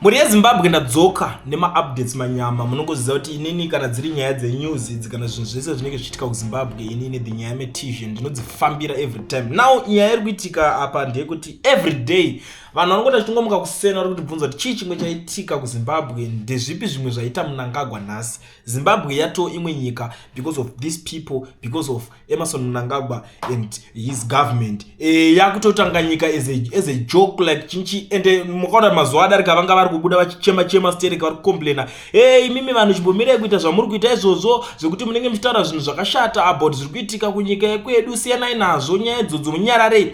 Muri yeZimbabwe ndadzoka nema updates manyama munongoziva kuti inini kana dziri nyaya dzenews idzi kana zvinhu zvese zvinenge zvichiitika kuZimbabwe inini the nyaya metv ndinodzifambira every time. Now nyaya iri kuitika apa ndeyekuti every day vanhu vanongoti vachingomukira kusena vari kutibvunza kuti chii chimwe chaitika kuZimbabwe, ndezvipi zvimwe zvaita Mnangagwa nhasi. Zimbabwe yato imwe nyika because of these people, because of Emmerson Mnangagwa and his government. Yakutotanga nyika as a joke like chinchi, ende mukaona mazuva adarika vanga vari kubuda vachichema stereka vari kukomplaina, imimi vanhu chimbomirai kuita zvamuri kuita izvozvo zvekuti munenge muchitaura zvinhu zvakashata about zviri kuitika kunyika yekwedu, siyanai nazvo nyaya idzodzo munyararei.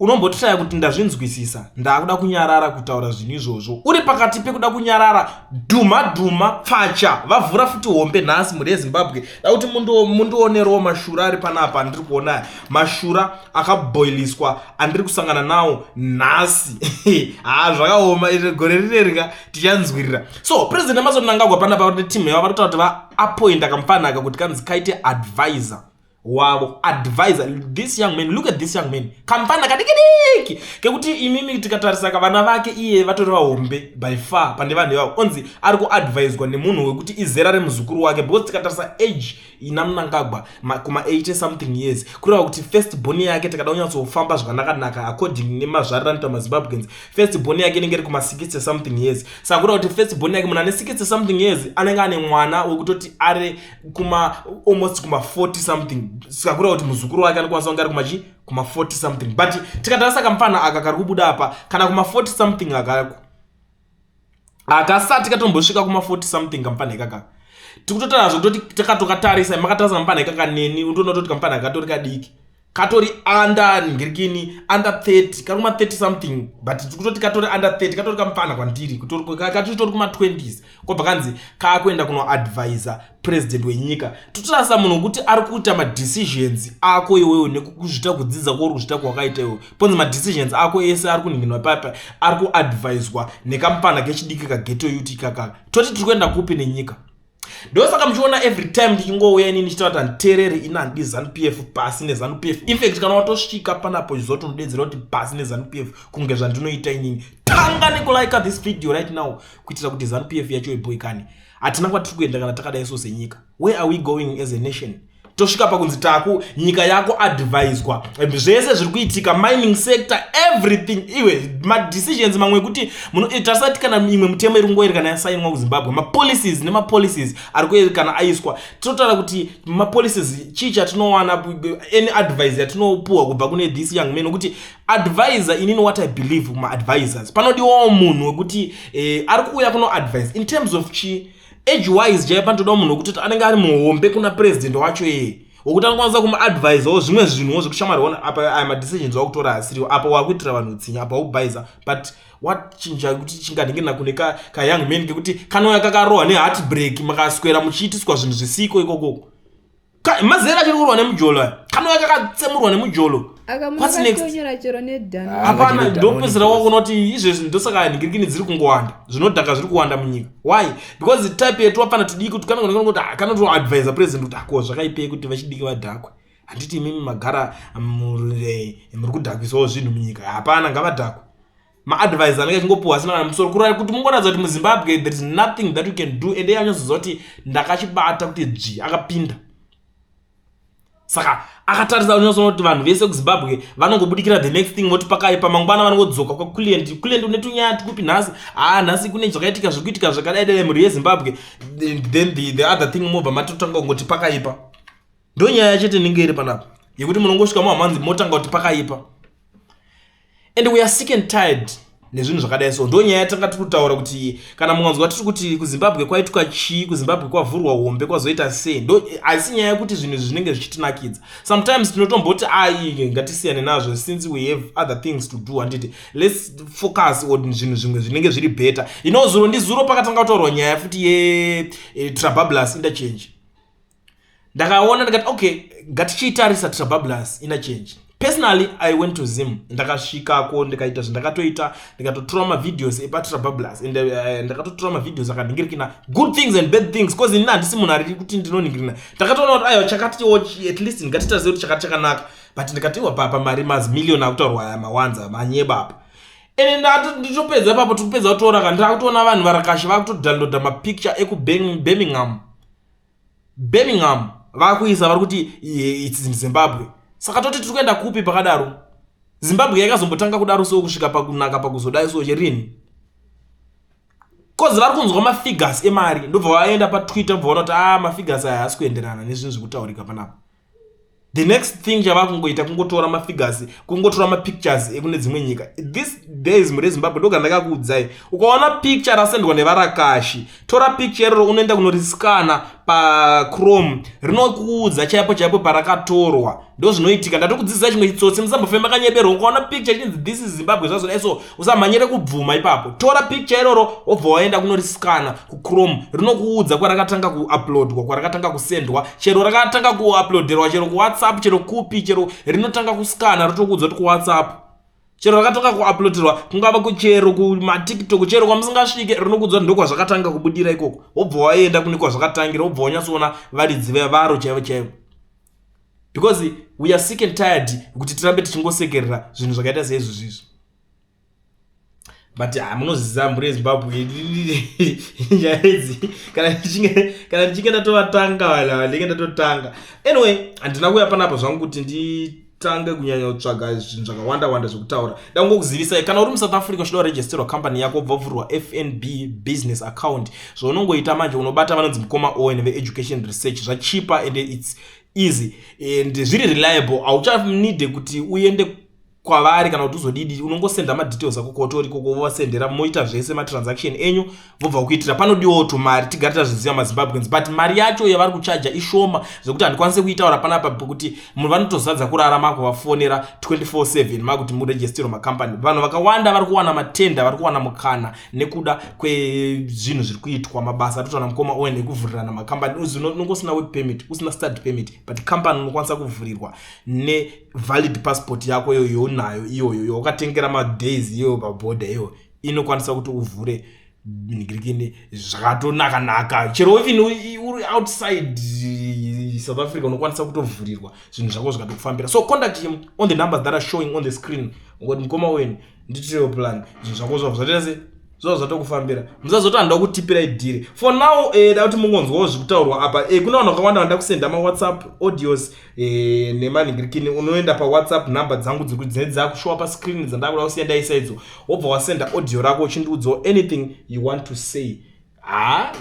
Unombotaya kuti ndazvinzwisisa, ndakuda kunyarara kutaura zvinhu izvozvo. Uri pakati pekuda kunyarara, dhuma pfacha vavhura futi hombe nhasi muri yeZimbabwe. Dakuti mundionerewo mashura ari panapa ndiri kuona mashura akaboiliswa andiri kusangana nawo nhasi. Zvakaoma gore rirerika tichanzwirira. So President Emmerson Mnangagwa panapa kuti timu yavo vari kutaura kuti vaappointa kamfanaka kuti kanzi kaite advisor. Wow, advisor. This young man, look at this young man. Kampana kadiki kekuti imimi tikatarisa vana vake iye vatori vahombe by far pande vanhu vavo. Onzi ari kuadviswa nemunhu wekuti izera remuzukuru wake, because tikatarisa age ina Mnangagwa kuma 80 something years. Kureva kuti first born yake tikada kunyatsofamba zvakanaka according nemazvariro anoita maZimbabweans. First born yake inenge iri kuma 60 something years. Saka kureva kuti first born yake munhu ane 60 something years anenge ane mwana wekutoti ari kuma almost kuma 40 something. Sikakura kuti muzukuru wake anokwanisa kunge ari kuma 40 something. But tikatarisa kamfana aka kari kubuda apa kana kuma 40 something akasati katombosvika kuma 40 something kamfana ikaka. Tikutotaura zvekutoti takatokatarisa makatarisa kamfana ikaka neni unotoona kuti kamfana katori kadiki. Katori under ngirikini under 30 kari kuma 30 something, but tikutoti katori under 30 katori kamfana kwandiri katori kuma 20s. Kobva kanzi kakuenda kuno advisor president wenyika. Tutarasa munhu kuti ari kuita ma decisions ako iwewe nekuzvita kudzidza kwori kuzvita kwakaita iwewe. Ponzi ma decisions ako ese ari kuninginwa papa ari kuadviswa nekampana kechidiki kageto youth kaka. Toti tiri kuenda kupi nenyika. Ndosaka muchiona every time ndichingouya inini ndichitaura kuti terere inandi ZANU-PF pasi neZANU-PF. In fact kana watosvika panapo zvotonodedzera kuti pasi neZANU-PF kunge zvandinoita inini. Tanga nekulike this video right now kuitira kuti ZANU-PF yacho iboikane. Hatina kwatiri kuenda kana takadai so senyika. Where are we going as a nation? Tosvika pakunzi taku nyika yako adviswa zvese zviri kuitika mining sector everything iwe ma decisions mamwe kuti tasati kana imwe mutemo iri ngoiri kana yasainwa kuZimbabwe ma policies ari kuiri kana aiswa. Tinotaura kuti ma policies chicha tinowana any advice yatinopuwa kubva kune this young man kuti advisor inini what I believe ma advisors panodiwawo munhu wekuti ari kuuya kuno advice in terms of age wise jaipantoda munhu wekuti anenge ari muhombe kuna president wacho wokuti anokwanisa kuma-advisawo zvimwe zvinhuwo zvekushamarwa apa ama decisions wakutora asiriwo apa wakuitira vanhu tsinya apa ubhaisa. But wachinja kuti chinganingirina kune ka-young man kekuti kanouya kakarohwa ne-heartbreak makaswera muchiitiswa zvinhu zvisiko ikoko. Mazera achiri kurwa nemujolo kanouya kakatsemurwa nemujolo. What's next? Hapana ndopedzera wakuona kuti izvezvi ndosaka ningirikini dziri kungowanda zvinodhaka zviri kuwanda munyika. Why? Because the type yetu apana tudiki kuti kana to advisor president kuti ako zvakaipei kuti vachidiki vadhakwe. Handiti mimi magara muri kudhakwisawo zvinhu munyika. Hapana ngavadhakwe. Ma-advisor anenge achingopuhwa asina kana musoro kurara kuti mungoratidza kuti muZimbabwe there is nothing that you can do, ende yanyoziva kuti ndakachibata kuti akapinda. Saka akatarisa unozoona kuti vanhu vese kuZimbabwe vanongobudikira the next thing voti pakaipa mangwana vanongodzoka kwaCleland une tunyaya tukupi nhasi. Nhasi kune zvakaitika zvikuitika zvakadai muri yeZimbabwe, then the other thing mobva matotanga kungoti pakaipa. Ndo nyaya chete inenge iri panapa yekuti munongosvika muhamanzi motanga kuti pakaipa. And we are sick and tired nezvinhu zvakadai so. Ndo nyaya yatanga tiri kutaura kuti kana munganzwa tiri kuti kuZimbabwe kwaitika chii, kuZimbabwe kwavhurwa hombe kwazoita sei. Ndo asi nyaya yekuti zvinhu zvinenge zvichitinakidza. Sometimes tinotomboti ngatisiyane nazvo since we have other things to do, anditi let's focus on zvinhu zvimwe zvinenge zviri better. Zuro ndizuro pakatanga kutaurwa nyaya futi yeTrabablas interchange. Ndakaona ndikati okay ngatichiitarisa Trabablas interchange. Personally, I went to Zim. Ndakasvikako ndikaita zvandakatoita, ndikatotora ma videos epaTrabablas and ndakatotora ma videos akaningirikina good things and bad things because inini handisi munhu ari kuti ndinoningirina. Ndakatoona kuti aiwa chakatiwo at least ngatitarise kuti chakati chakanaka, but ndikatiwa papa mari mazimiliyoni akutaurwa aya mawanza manyeba apa. ene nditopedza papo tikupedza kutora ka ndakutoona vanhu varakasha vakutodownloada mapicture ekubirmingham vakuisa vari kuti its in Zimbabwe. Saka toti tiri kuenda kupi pakadaro? Zimbabwe yakazombotanga kudaro so kusvika pakunaka pakuzodai so chirini? Kozi vari kunzwa mafigures emari ndobva vaenda paTwitter bvaona kuti mafigures aya haasi kuenderana nezvinhu zviri kutaurika panapa. The next thing chava kungoita kungotora mafigures, kungotora mapictures ekune dzimwe nyika. This days muri Zimbabwe ndoga ndakakuudzai. Ukaona picture rasendwa nevarakashi, tora picture iro unoenda kunoriskana pa Chrome, rinokuudza chaipo parakatorwa. Ndo zvinoitika. Ndatokudzidzisa chimwe chitsotsi musambofema kanyeberwa. Ukaona picture chinzi this is Zimbabwe zvazvo so usamhanyire kubvuma ipapo. Tora picture iroro wobva waenda kunoriskana ku Chrome, rinokuudza kwarakatanga kuuploadwa, kwarakatanga kusendwa, chero rakatanga kuuploaderwa, chero ku WhatsApp, chero kupi, chero rinotanga kuskana rotokuudza kuti ku WhatsApp. Chero rakatanga kuuploaderwa kungava kuchero kuma TikTok, chero kwamusingasvike rinokuudza kuti ndokwa zvakatanga kubudira ikoko. Wobva waenda kune kwazvakatangira, wobva wanyatsoona varidzi varo chaivo. Because we are sick and tired kuti tirambe tichingosekerera zvinhu zvakaita seizvozvizvi. But munoziva muri Zimbabwe njaidzi kana tichinge ndatovatanga wala ndenge ndatotanga. Anyway, handina kuuya panapa zvangu kuti nditange kunyanya kutsvaga zvinhu zvakawanda zvokutaura. Ndangokuzivisai kana uri muSouth Africa uchida kuregisterwa company yako wobva wavhurwa FNB business account, zvaunongoita manje unobata vanonzi Mukoma Owen ve-education research, zvachipa and it's easy and zviri reliable. Auchanide kuti uende kwavari kana kuti uzodidi, unongosenda madetails ako kotori koko vosendera moita zvese matransaction enyu vobva kuitira. Panodiwa to mari tigare tazviziva maZimbabweans, but mari yacho yavari kuchaja ishoma zvekuti handikwanisi kuitaura panapa kuti munhu vanotozadza kurarama kuvafonera 24/7 makuti muregisterwa macompany. Vanhu vakawanda vari kuwana matenda, vari kuwana mukana nekuda kwezvinhu zviri kuitwa, mabasa atotaura Mukoma Owen ekuvhurirana macompany. Unongosina work permit, usina study permit, but company unokwanisa kuvhurirwa nevalid passport yako yoyo nayo iyoyo wakatengera madays iyo paboda iyo inokwanisa kuti uvhure nigirikini zvakatonaka. Chero even uri outside South Africa unokwanisa kutovhurirwa zvinhu zvako zvikatokufambira. So contact him on the numbers that are showing on the screen. Ngoti Mukoma Owen nditiro plan zvinhu zvako zvazvatese zvazvatokufambira. Musazoti handida kutipira idhiri. For now da kuti mungonzwawo zvekutaurwa apa. Kuna vanhu vakawanda vanoda kusenda WhatsApp audios nemaningirikini. Unoenda pa WhatsApp number dzangu dziri kushowa pa screen dzandakuda kusenda isaidzo. Wobva wasenda audio rako uchindiudzawo anything you want to say.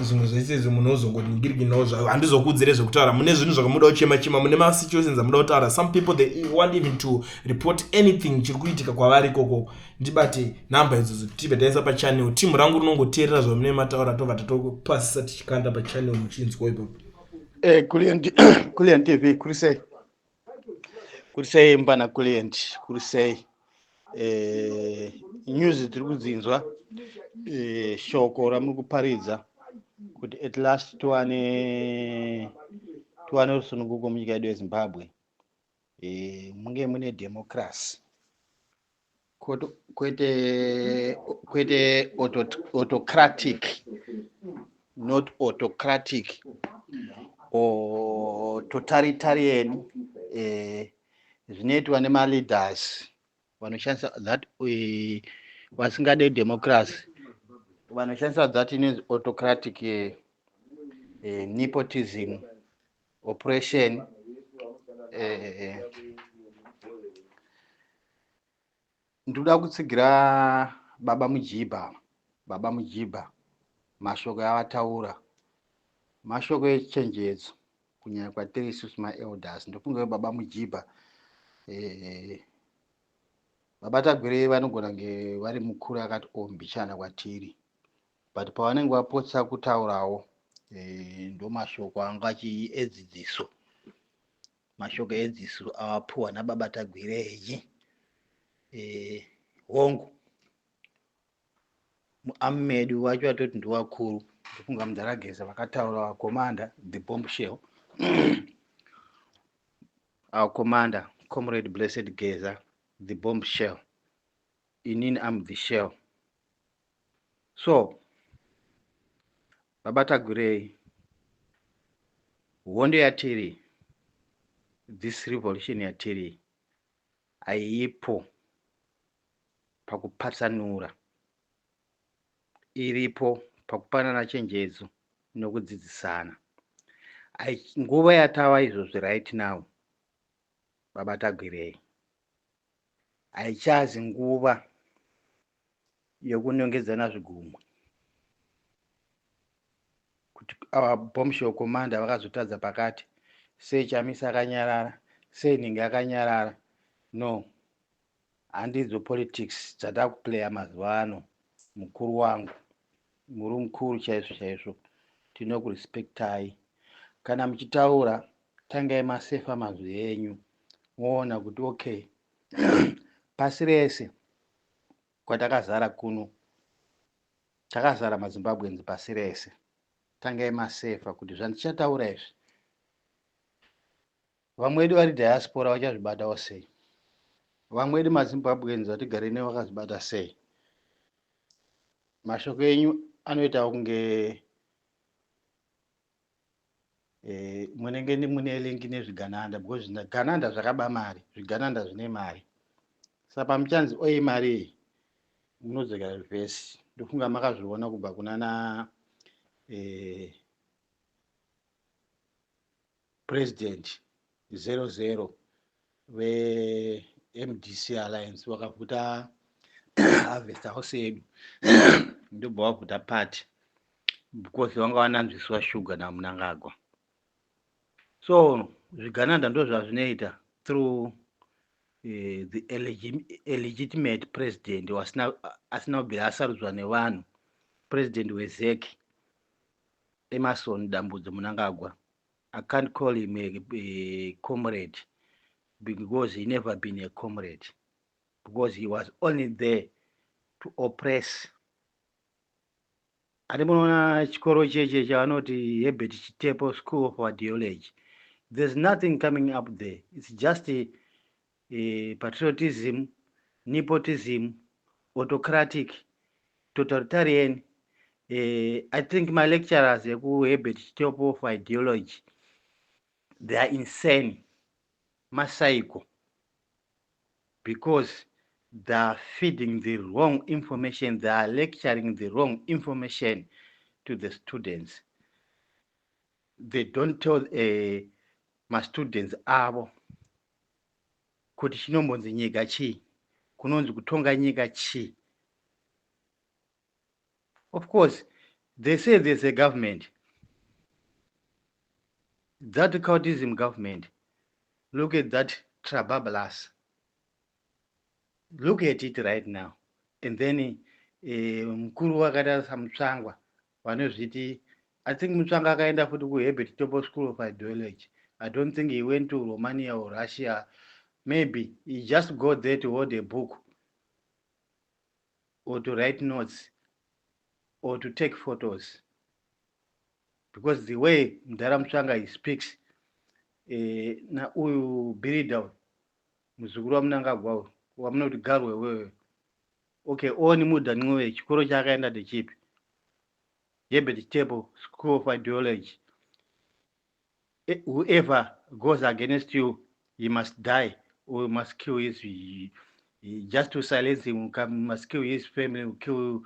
Zvimwe zvese munhu uzongoti nozvo handizokuudzire zvekutaura. Mune zvinhu zvakamuda kuchema mune ma situations amuda kutaura. Some people they want even to report anything chiri kuitika kwavari ikoko. Ndibate namba idzodzo tibetaisa pa channel. Timu rangu rinongoteerera zvamune mataura tobva tatopasisa tichikanda pa channel muchinzwa ipapo. Kulian TV kurisei mbana Kulian kurisei news tiri kudzinzwa shoko ramuri kuparidza kuti at last tuwane rusununguko munyika yedu yeZimbabwe. Munge mune democracy kwete autocratic, not autocratic or totalitarian. Zvinoitwa nemaleaders vanoshandisa that vasingade democracy, vanoshandisa that in autocratic nepotism, oppression. Ndoda kutsigira baba Mujiba mashoko avataura, mashoko echenjedzo kunyanya kwatiri isusu maelders. Ndofunga baba Mujiba Vabatagwire vanogona kunge vari mukuru akati mbichana kwatiri, but pavanenge vapotsa kutaurawo ndo mashoko anga achiedzidziso, mashoko edziso avapuwa naBabatagwireyi hongu muamedu wacho atoti ndiwakuru. Ndofunga mudzarageza vakataura vakomanda the bombshell our commander Comrade Blessed Geza, the bombshell. Inini I'm the shell. So Babatagwireyi, hondo yatiri, this revolution yatiri aipo pakupatsanura, iripo pakupanana chenjedzo nokudzidzisana. Nguva yatava izvozvi right now, Baba Tagwirei, haichazi nguva yokunongedzana zvigumwe kuti bombshell commander vakazotadza pakati, sei Chamisa akanyarara, sei Nenge akanyarara. No, handidzo politics dzata kuplaya mazuva ano. Mukuru wangu, muri mukuru chaizvo chaizvo, tinokurespektai. Kana muchitaura, tangai masefa mazwi enyu, moona kuti okay, pasi rese kwatakazara kuno, takazara maZimbabwenzi pasi rese, tangai masefa kuti zvandichataura izvi, vamwe vedu vari diaspora vachazvibatawo sei, vamwe vedu maZimbabwenzi vatigare nevo vakazvibata sei. Mashoko enyu anoitawo kunge munenge mune lingi nezvigananda, because zvigananda zvakaba mari, zvigananda zvine mari. Saka pamuchanzi oi mari iyi, munodzeka rivhesi. Ndofunga makazviona kubva kunana president 00 ve-MDC Alliance wakavuta Harvest House yedu ndobva wavuta party because vanga vananzviswa shuga naMnangagwa. So zvigananda ndo zvazvinoita through the illegitimate president asina kubvira asarudzwa nevanhu, president weZEC Emmerson Dambudzo Mnangagwa. I can't call him a comrade because he never been a comrade, because he was only there to oppress. Adimuona chikoro cheche chavanoti Herbert Chitepo School of Ideology. There's nothing coming up there. It's just a patriotism, nepotism, autocratic, totalitarian. I think my lecturers who Herbert Chitepo of Ideology, they are insane, psycho, because they are feeding the wrong information, they are lecturing the wrong information to the students. They don't tell my students avo kuti chinombonzi nyika chi, kunonzi kutonga nyika chi. Of course, they say there's a government. That cultism government, look at that trabablas. Look at it right now. And then mkuru wakada Mutsvangwa vanozviti, I think Mutsvangwa akaenda futi kuHerbert Chitepo School of Ideology. I don't think he went to Romania or Russia. Maybe he just got there to hold a book or to write notes or to take photos. Because the way Mdara Mutsvangwa he speaks, na uyu Birida muzukuru waMnangagwa wamunoti Garwe wewe, okay, oni mudhani wewe chikoro chakaenda ndechipi? Herbert Chitepo School of Ideology. Whoever goes against you, he must die, or must kill his, just to silence him, must kill his family, kill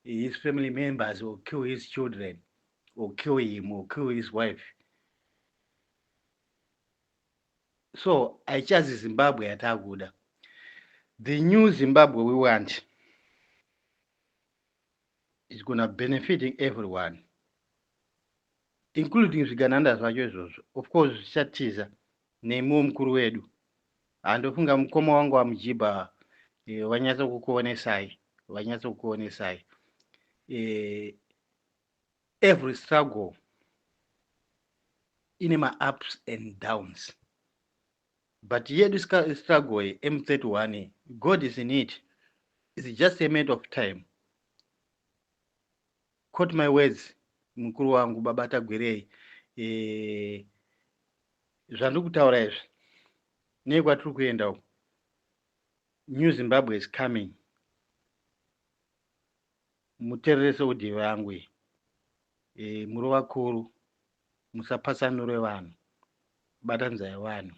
his family members, or kill his children, or kill him, or kill his wife. So I chose Zimbabwe at Aguda. The new Zimbabwe we want is going to benefit everyone, including zvigananda zvacho izvozvo. Of course zvichatiza nemuwo mukuru wedu, handofunga mukoma wangu waMujibha vanyatsa kukuonesai. Every struggle ine ma-ups and downs, but yedu struggle M31, God is in it. It's just a matter of time. Quote my words, mukuru wangu Baba Tagwirei, zvandikutaura izvi nekwatiri kuenda uku, New Zimbabwe is coming. Mutererese udhiva yangu iyi, muri vakuru, musapatsanure vanhu, batanzai vanhu.